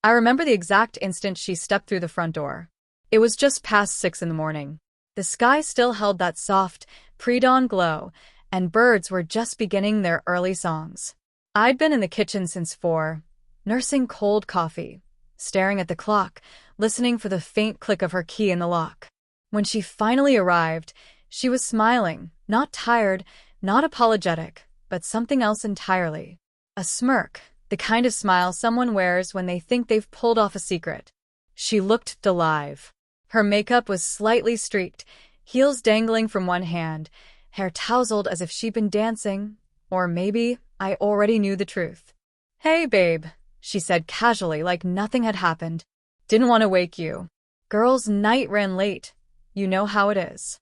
I remember the exact instant she stepped through the front door. It was just past 6 in the morning. The sky still held that soft, pre-dawn glow, and birds were just beginning their early songs. I'd been in the kitchen since 4, nursing cold coffee, staring at the clock, listening for the faint click of her key in the lock. When she finally arrived, she was smiling, not tired, not apologetic, but something else entirely. A smirk, the kind of smile someone wears when they think they've pulled off a secret. She looked alive. Her makeup was slightly streaked, heels dangling from one hand, hair tousled as if she'd been dancing. Or maybe I already knew the truth. "Hey, babe," she said casually like nothing had happened. "Didn't want to wake you. Girls' night ran late. You know how it is."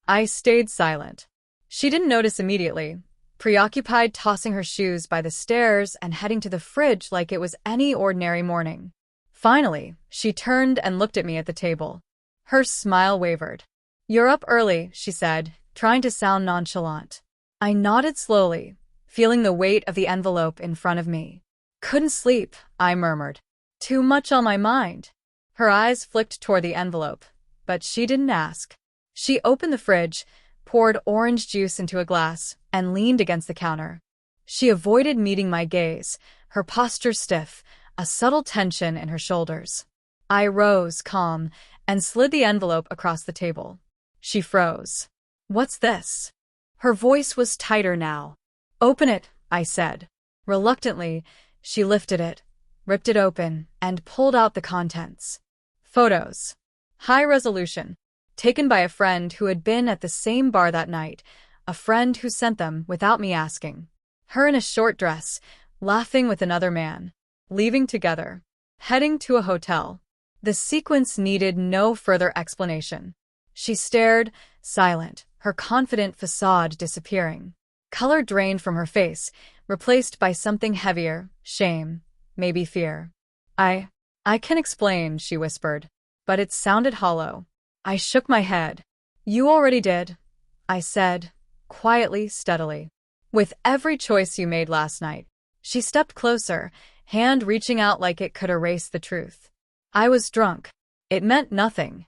I stayed silent. She didn't notice immediately, preoccupied tossing her shoes by the stairs and heading to the fridge like it was any ordinary morning. Finally, she turned and looked at me at the table. Her smile wavered. "You're up early," she said, trying to sound nonchalant. I nodded slowly, feeling the weight of the envelope in front of me. "Couldn't sleep," I murmured. "Too much on my mind." Her eyes flicked toward the envelope, but she didn't ask. She opened the fridge, poured orange juice into a glass, and leaned against the counter. She avoided meeting my gaze, her posture stiff, a subtle tension in her shoulders. I rose, calm, and slid the envelope across the table. She froze. "What's this?" Her voice was tighter now. "Open it," I said. Reluctantly, she lifted it, ripped it open, and pulled out the contents. Photos. High resolution. Taken by a friend who had been at the same bar that night, a friend who sent them without me asking. Her in a short dress, laughing with another man. Leaving together. Heading to a hotel. The sequence needed no further explanation. She stared, silent, her confident facade disappearing. Color drained from her face, replaced by something heavier, shame, maybe fear. I can explain," she whispered, but it sounded hollow. I shook my head. "You already did," I said, quietly, steadily. "With every choice you made last night." She stepped closer, hand reaching out like it could erase the truth. "I was drunk. It meant nothing."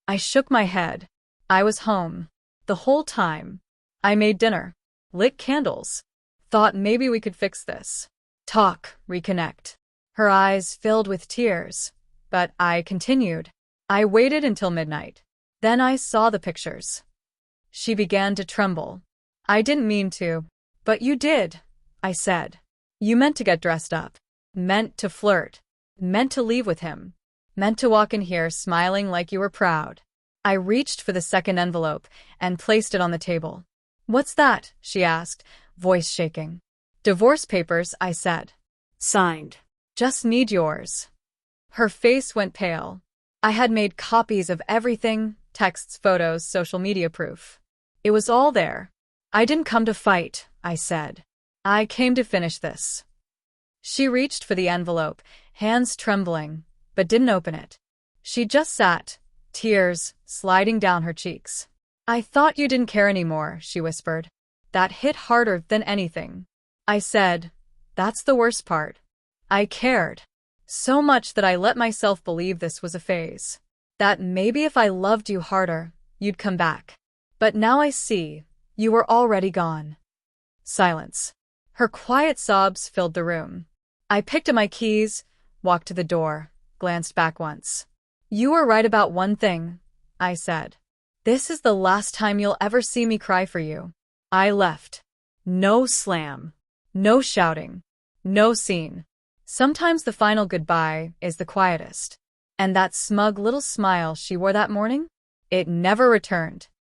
I shook my head. "I was home. The whole time. I made dinner. Lit candles. Thought maybe we could fix this. Talk, reconnect." Her eyes filled with tears, but I continued. "I waited until midnight. Then I saw the pictures." She began to tremble. "I didn't mean to." "But you did," I said. "You meant to get dressed up. Meant to flirt. Meant to leave with him. Meant to walk in here smiling like you were proud." I reached for the second envelope and placed it on the table. "What's that?" she asked, voice shaking. "Divorce papers," I said. "Signed. Just need yours." Her face went pale. I had made copies of everything, texts, photos, social media proof. It was all there. "I didn't come to fight," I said. "I came to finish this." She reached for the envelope, hands trembling, but didn't open it. She just sat, tears sliding down her cheeks. "I thought you didn't care anymore," she whispered. That hit harder than anything. I said, "That's the worst part. I cared. So much that I let myself believe this was a phase. That maybe if I loved you harder, you'd come back. But now I see, you were already gone." Silence. Her quiet sobs filled the room. I picked up my keys, walked to the door, glanced back once. "You were right about one thing," I said. "This is the last time you'll ever see me cry for you." I left. No slam. No shouting. No scene. Sometimes the final goodbye is the quietest. And that smug little smile she wore that morning? It never returned.